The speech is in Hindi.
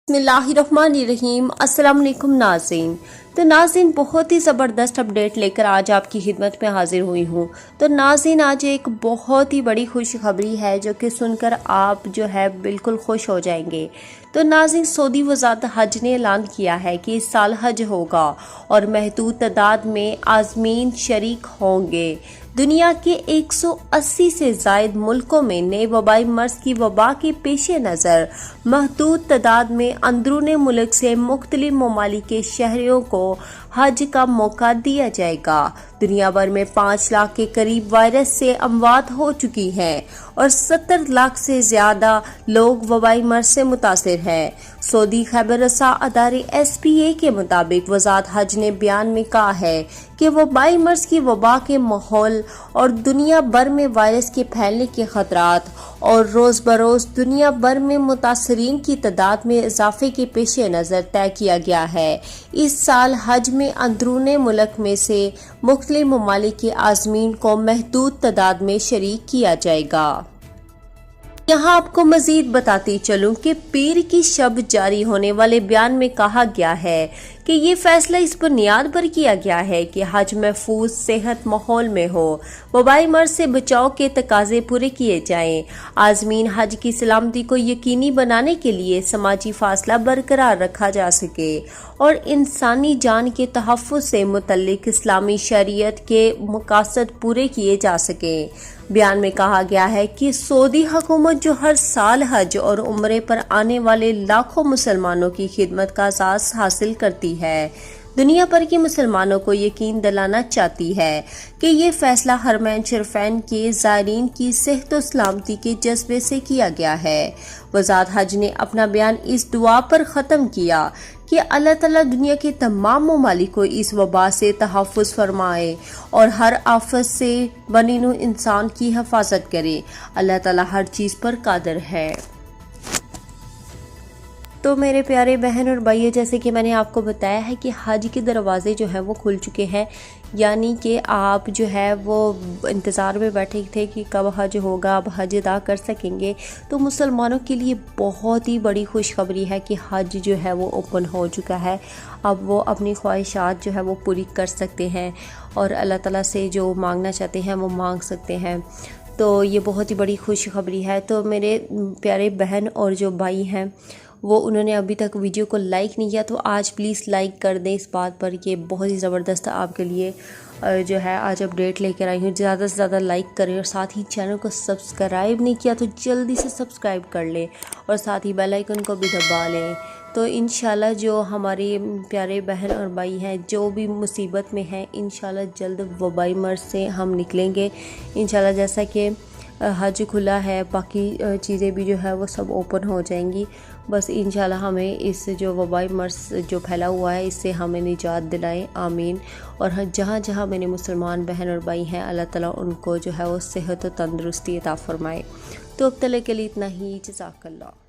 बिस्मिल्लाहिर्रहमानिर्रहीम। अस्सलाम वालेकुम नाज़रीन। तो नाज़रीन, बहुत ही ज़बरदस्त अपडेट लेकर आज आपकी खिदमत में हाजिर हुई हूँ। तो नाज़रीन, आज एक बहुत ही बड़ी खुशखबरी है जो कि सुनकर आप जो है बिल्कुल खुश हो जाएंगे। तो नाज़रीन, सऊदी वज़ारत हज ने ऐलान किया है कि इस साल हज होगा और महदूद तादाद में आज़मीन शरीक होंगे। दुनिया के 180 से ज़ायद मुल्कों में नए वबाई मर्ज की वबा के पेश नज़र महदूद तादाद में अंदरूनी मुल्क से मुख्तलिफ ममालिक के शहरियों को हज का मौका दिया जाएगा। दुनिया भर में 5 लाख के करीब वायरस से अमवात हो चुकी हैं और 70 लाख से ज्यादा लोग वबाई मर्ज से मुतासिर हैं। सऊदी खबर रसा अदारे SPA के मुताबिक वज़ारत हज ने बयान में कहा है कि वबाई मर्ज की वबा के माहौल और दुनिया भर में वायरस के फैलने के खतरात और रोज बरोज दुनिया भर में मुतासरीन की तादाद में इजाफे के पेश नज़र तय किया गया है। इस साल हज में अंदरूनी मुल्क में से मुख्तलिफ ममालिक के आज़मीन को महदूद तादाद में शरीक किया जाएगा। यहाँ आपको मजीद बताती चलूं कि पीर की शब जारी होने वाले बयान में कहा गया है कि ये फैसला इस बुनियाद पर किया गया है कि हज महफूज सेहत माहौल में हो, वबाई मर्ज से बचाव के तकाजे पूरे किए जाएं, आज़मीन हज की सलामती को यकीनी बनाने के लिए समाजी फासला बरकरार रखा जा सके और इंसानी जान के तहफ़्फ़ुज़ से मुतल्लिक इस्लामी शरीयत के मकासद पूरे किए जा सकें। बयान में कहा गया है कि सऊदी हुकूमत जो हर साल हज और उम्रे पर आने वाले लाखों मुसलमानों की खिदमत का एहसास हासिल करती है, दुनिया भर के मुसलमानों को यकीन दिलाना चाहती है कि ये फैसला हरमैन शरीफैन के ज़ायरीन की सेहत और सलामती के जज्बे से किया गया है। वज़ारत हज ने अपना बयान इस दुआ पर ख़त्म किया कि अल्लाह ताला दुनिया के तमाम ममालिक को इस वबा से तहफ़्फ़ुज़ फरमाए और हर आफत से बनीनू इंसान की हिफाजत करे। अल्लाह ताला हर चीज़ पर कादिर है। तो मेरे प्यारे बहन और भाइयों, जैसे कि मैंने आपको बताया है कि हज के दरवाज़े जो हैं वो खुल चुके हैं, यानी कि आप जो है वो इंतज़ार में बैठे थे कि कब हज होगा, अब हज अदा कर सकेंगे। तो मुसलमानों के लिए बहुत ही बड़ी खुशखबरी है कि हज जो है वो ओपन हो चुका है। अब वो अपनी ख्वाहिशात जो है वो पूरी कर सकते हैं और अल्लाह ताला से जो मांगना चाहते हैं वो मांग सकते हैं। तो ये बहुत ही बड़ी खुशखबरी है। तो मेरे प्यारे बहन और जो भाई हैं वो उन्होंने अभी तक वीडियो को लाइक नहीं किया, तो आज प्लीज़ लाइक कर दें इस बात पर कि बहुत ही ज़बरदस्त आपके लिए जो है आज अपडेट लेकर आई हूँ। ज़्यादा से ज़्यादा लाइक करें और साथ ही चैनल को सब्सक्राइब नहीं किया तो जल्दी से सब्सक्राइब कर लें और साथ ही बेल आइकन को भी दबा लें। तो इंशाल्लाह जो हमारे प्यारे बहन और भाई हैं जो भी मुसीबत में हैं, इंशाल्लाह जल्द वबाई मर्ज से हम निकलेंगे इंशाल्लाह। जैसा कि हज खुला है, बाकी चीज़ें भी जो है वो सब ओपन हो जाएंगी। बस इंशाल्लाह हमें इस जो वबाई मर्ज जो फैला हुआ है इससे हमें निजात दिलाएं, आमीन। और जहाँ जहाँ मेरे मुसलमान बहन और भाई हैं, अल्लाह ताला उनको जो है वो सेहत और तंदुरुस्ती अता फरमाए। तो अब तक के लिए इतना ही। जज़ाकल्लाह।